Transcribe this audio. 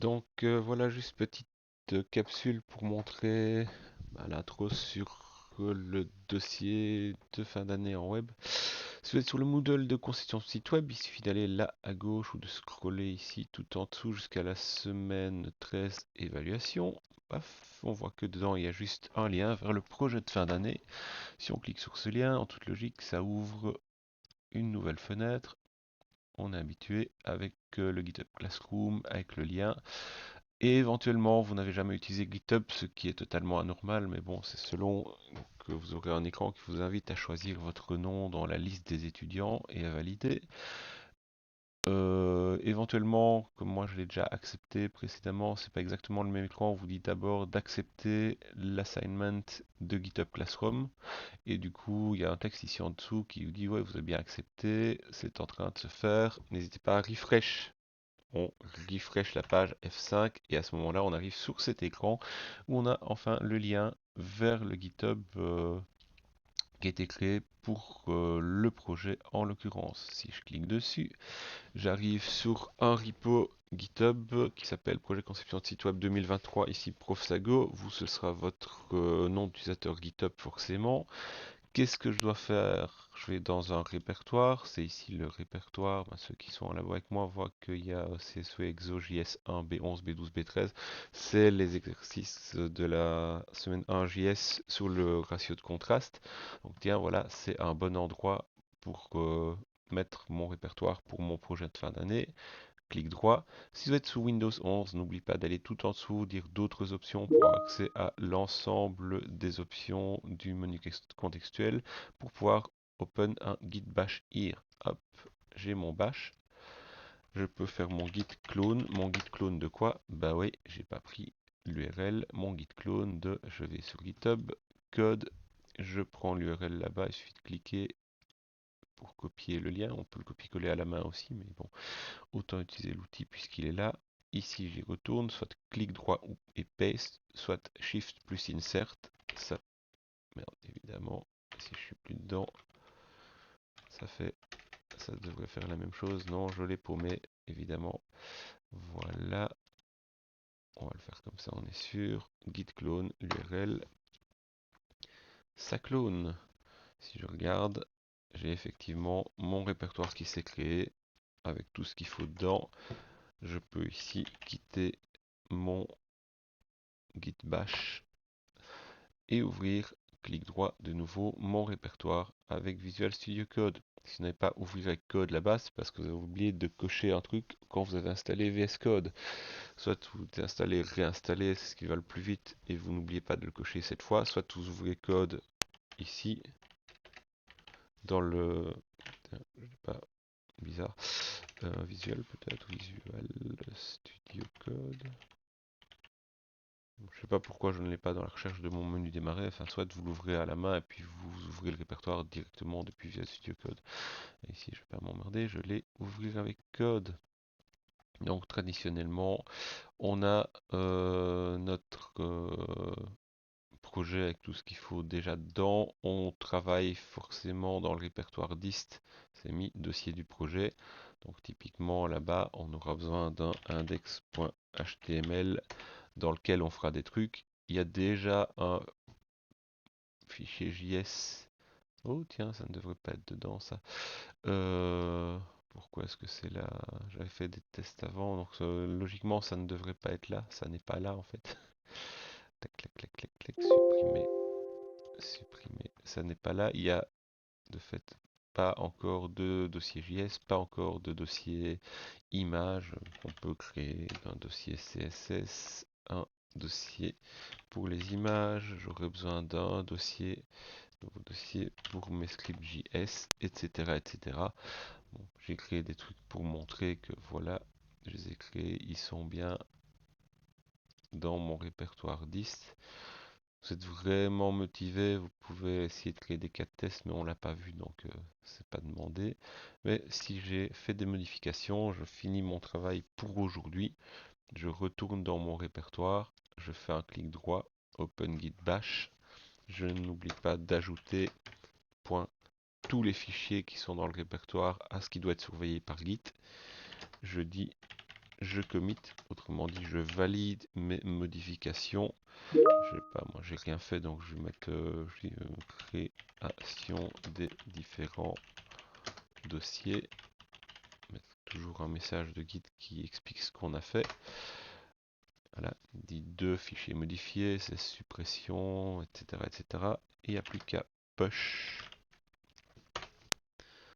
Donc voilà, juste petite capsule pour montrer l'intro sur le dossier de fin d'année en web. Si vous êtes sur le Moodle de constitution de site web, il suffit d'aller là à gauche ou de scroller ici tout en dessous jusqu'à la semaine 13 évaluation. Paf, on voit que dedans il y a juste un lien vers le projet de fin d'année. Si on clique sur ce lien, en toute logique, ça ouvre une nouvelle fenêtre. On est habitué avec le GitHub Classroom, avec le lien. Et éventuellement, vous n'avez jamais utilisé GitHub, ce qui est totalement anormal, mais bon, c'est selon que vous aurez un écran qui vous invite à choisir votre nom dans la liste des étudiants et à valider. Éventuellement, comme moi je l'ai déjà accepté précédemment, c'est pas exactement le même écran. On vous dit d'abord d'accepter l'assignment de GitHub Classroom. Et du coup, il y a un texte ici en dessous qui vous dit ouais, vous avez bien accepté, c'est en train de se faire. N'hésitez pas à refresh. On refresh la page F5 et à ce moment-là, on arrive sur cet écran où on a enfin le lien vers le GitHub qui a été créé pour le projet en l'occurrence. Si je clique dessus, j'arrive sur un repo GitHub qui s'appelle Projet Conception de site web 2023, ici ProfSago. Vous, ce sera votre nom d'utilisateur GitHub forcément. Qu'est-ce que je dois faire? Je vais dans un répertoire, c'est ici le répertoire. Ceux qui sont en labo avec moi voient qu'il y a CSV Exo JS1, B11, B12, B13. C'est les exercices de la semaine 1 JS sur le ratio de contraste. Donc tiens, voilà, c'est un bon endroit pour mettre mon répertoire pour mon projet de fin d'année. Clic droit. Si vous êtes sous Windows 11, n'oubliez pas d'aller tout en dessous, dire d'autres options pour avoir accès à l'ensemble des options du menu contextuel pour pouvoir open un git bash here. Hop, j'ai mon bash. Je peux faire mon git clone. Mon git clone de quoi? Bah oui, j'ai pas pris l'URL. Mon git clone de, je vais sur GitHub, code, je prends l'URL là-bas, il suffit de cliquer pour copier le lien. On peut le copier-coller à la main aussi, mais bon. Autant utiliser l'outil puisqu'il est là. Ici, j'y retourne, soit clic droit et paste, soit shift plus insert. Ça, merde, évidemment, si je suis plus dedans, ça devrait faire la même chose. Non, je l'ai paumé, évidemment. Voilà, on va le faire comme ça, on est sûr. Git clone, l'URL, ça clone. Si je regarde, j'ai effectivement mon répertoire qui s'est créé avec tout ce qu'il faut dedans. Je peux ici quitter mon git bash et ouvrir, clic droit de nouveau, mon répertoire avec Visual Studio Code. Si vous n'avez pas ouvrir avec code là-bas, c'est parce que vous avez oublié de cocher un truc quand vous avez installé VS Code. Soit vous installez, réinstallez, c'est ce qui va le plus vite et vous n'oubliez pas de le cocher cette fois. Soit vous ouvrez code ici dans le... Je sais pas, bizarre. Visual peut-être, Visual Studio Code. Je sais pas pourquoi je ne l'ai pas dans la recherche de mon menu démarrer. Enfin, soit vous l'ouvrez à la main et puis vous ouvrez le répertoire directement depuis Visual Studio Code. Et ici, je vais pas m'emmerder, je l'ai ouvrir avec code. Donc traditionnellement, on a notre projet avec tout ce qu'il faut déjà dedans. On travaille forcément dans le répertoire dist. C'est mis dossier du projet. Donc typiquement là-bas, on aura besoin d'un index.html dans lequel on fera des trucs. Il y a déjà un fichier JS. Oh tiens, ça ne devrait pas être dedans ça. Pourquoi est-ce que c'est là? J'avais fait des tests avant, donc logiquement ça ne devrait pas être là. Ça n'est pas là en fait. Tac, clac, clac, clac, clac, supprimer, supprimer. Ça n'est pas là. Il y a de fait pas encore de dossier JS, pas encore de dossier image. On peut créer un dossier CSS, un dossier pour les images, j'aurai besoin d'un dossier, nouveau dossier pour mes scripts JS, etc. etc. Bon, j'ai créé des trucs pour montrer que voilà, je les ai créés, ils sont bien dans mon répertoire dist. Vous êtes vraiment motivé, vous pouvez essayer de créer des cas de tests, mais on l'a pas vu, donc c'est pas demandé. Mais si j'ai fait des modifications, je finis mon travail pour aujourd'hui. Je retourne dans mon répertoire, je fais un clic droit, Open Git Bash. Je n'oublie pas d'ajouter tous les fichiers qui sont dans le répertoire à ce qui doit être surveillé par Git. Je dis je commit, autrement dit je valide mes modifications. Je sais pas, moi j'ai rien fait donc je vais mettre création des différents dossiers. Mettre toujours un message de guide qui explique ce qu'on a fait. Voilà, il dit 2 fichiers modifiés, c'est suppression, etc. etc. Et il n'y a plus qu'à push.